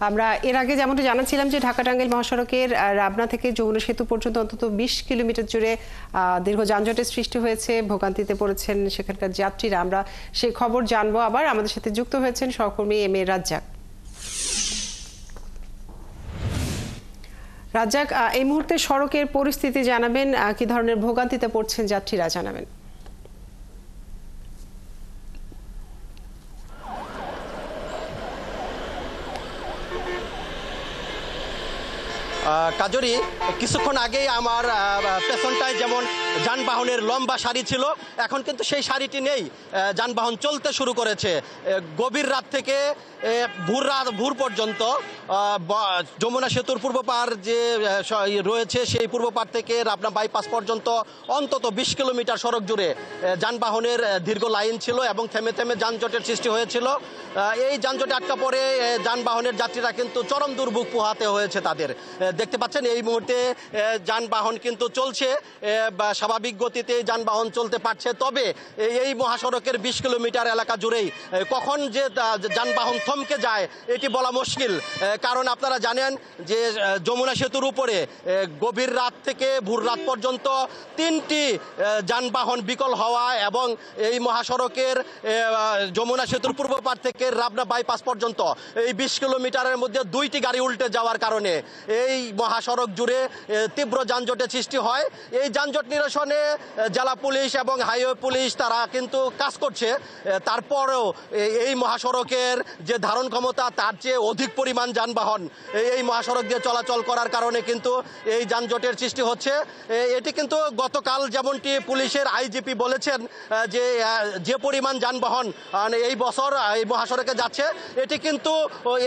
আমরা এর আগে যেমনটা জানাচ্ছিলাম যে ঢাকা টাঙ্গাইল মহাসড়কের রাবনা থেকে যমুনা সেতু পর্যন্ত অন্তত ২০ কিলোমিটার জুড়ে দীর্ঘ যানজটের সৃষ্টি হয়েছে, ভোগান্তিতে পড়েছেন সেখানকার যাত্রীরা। আমরা সেই খবর জানবো। আবার আমাদের সাথে যুক্ত হয়েছেন সহকর্মী এম এ রাজ্জাক। রাজ্জাক, এই মুহূর্তে সড়কের পরিস্থিতি জানাবেন, কি ধরনের ভোগান্তিতে পড়ছেন যাত্রীরা জানাবেন। কাজরি, কিছুক্ষণ আগেই আমার পেছনটায় যেমন যানবাহনের লম্বা সারি ছিল, এখন কিন্তু সেই সারিটি নেই। যানবাহন চলতে শুরু করেছে গভীর রাত থেকে ভোর পর্যন্ত। যমুনা সেতুর পূর্ব পার যে রয়েছে সেই পূর্ব পার থেকে রাবনা বাইপাস পর্যন্ত অন্তত ২০ কিলোমিটার সড়ক জুড়ে যানবাহনের দীর্ঘ লাইন ছিল এবং থেমে থেমে যানজটের সৃষ্টি হয়েছিল। এই যানজটে আটকা পড়ে যানবাহনের যাত্রীরা কিন্তু চরম দুর্ভোগ পোহাতে হয়েছে তাদের। দেখতে পাচ্ছেন এই মুহূর্তে যানবাহন কিন্তু চলছে, স্বাভাবিক গতিতে যানবাহন চলতে পারছে। তবে এই মহাসড়কের ২০ কিলোমিটার এলাকা জুড়েই কখন যে যানবাহন থমকে যায় এটি বলা মুশকিল। কারণ আপনারা জানেন যে যমুনা সেতুর উপরে গভীর রাত থেকে ভোর রাত পর্যন্ত ৩টি যানবাহন বিকল হওয়া এবং এই মহাসড়কের যমুনা সেতুর পূর্ব পার থেকে রাবনা বাইপাস পর্যন্ত এই ২০ কিলোমিটারের মধ্যে ২টি গাড়ি উল্টে যাওয়ার কারণে এই মহাসড়ক জুড়ে তীব্র যানজটের সৃষ্টি হয়। এই যানজট নিরসনে জেলা পুলিশ এবং হাইওয়ে পুলিশ তারা কিন্তু কাজ করছে। তারপরেও এই মহাসড়কের যে ধারণ ক্ষমতা তার চেয়ে অধিক পরিমাণ যানবাহন এই মহাসড়ক দিয়ে চলাচল করার কারণে কিন্তু এই যানজটের সৃষ্টি হচ্ছে। এটি কিন্তু গতকাল যেমনটি পুলিশের আইজিপি বলেছেন যে পরিমাণ যানবাহন এই বছর এই মহাসড়কে যাচ্ছে এটি কিন্তু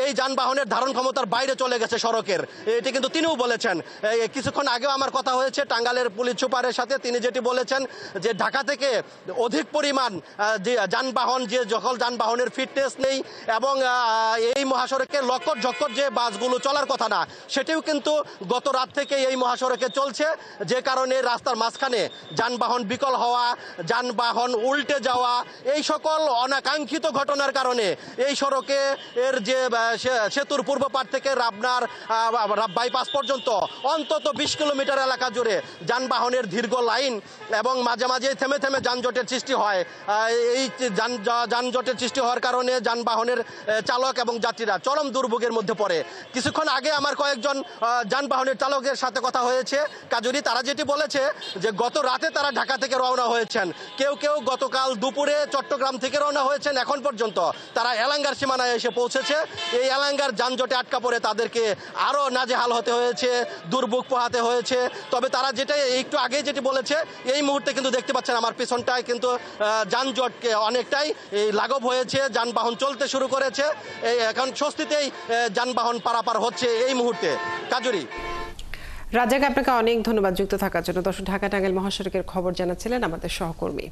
এই যানবাহনের ধারণ ক্ষমতার বাইরে চলে গেছে সড়কের, এটি কিন্তু তিনিও বলেছেন। কিছুক্ষণ আগেও আমার কথা হয়েছে টাঙ্গাইলের পুলিশ সুপারের সাথে, তিনি যেটি বলেছেন যে ঢাকা থেকে অধিক পরিমাণ যে যানবাহন যে সকল যানবাহনের ফিটনেস নেই এবং এই মহাসড়কে লক্কর ঝক্কর যে বাসগুলো চলার কথা না সেটিও কিন্তু গত রাত থেকে এই মহাসড়কে চলছে, যে কারণে রাস্তার মাঝখানে যানবাহন বিকল হওয়া, যানবাহন উল্টে যাওয়া, এই সকল অনাকাঙ্ক্ষিত ঘটনার কারণে এই সড়কে এর যে সেতুর পূর্ব পার থেকে রাবনার বাইপাস পর্যন্ত অন্তত ২০ কিলোমিটার এলাকা জুড়ে যানবাহনের দীর্ঘ লাইন এবং মাঝে মাঝে থেমে থেমে যানজটের সৃষ্টি হয়। এই যানজটের সৃষ্টি হওয়ার কারণে যানবাহনের চালক এবং যাত্রীরা চরম দুর্ভোগের মধ্যে পড়ে। কিছুক্ষণ আগে আমার কয়েকজন যানবাহনের চালকের সাথে কথা হয়েছে কাজুরি, তারা যেটি বলেছে যে গত রাতে তারা ঢাকা থেকে রওনা হয়েছেন, কেউ কেউ গতকাল দুপুরে চট্টগ্রাম থেকে রওনা হয়েছেন, এখন পর্যন্ত তারা এলাঙ্গার সীমানায় এসে পৌঁছেছে। এই এলাঙ্গার যানজটে আটকা পড়ে তাদেরকে আরও নাজেহাল হতে হয়েছে, দুর্ভোগ পোহাতে হয়েছে। তবে তারা যেটা একটু আগে যেটি বলেছে, এই মুহূর্তে কিন্তু দেখতে পাচ্ছেন আমার পিছনটায় কিন্তু যানজটকে অনেকটাই লাঘব হয়েছে, যানবাহন চলতে শুরু করেছে, এখন স্বস্তিতেই যানবাহন পারাপার হচ্ছে এই মুহূর্তে। কাজুরি। রাজ্জাক, আপনাকে অনেক ধন্যবাদ যুক্ত থাকার জন্য। দর্শক, ঢাকা টাঙ্গাইল মহাসড়কের খবর জানাচ্ছিলেন আমাদের সহকর্মী।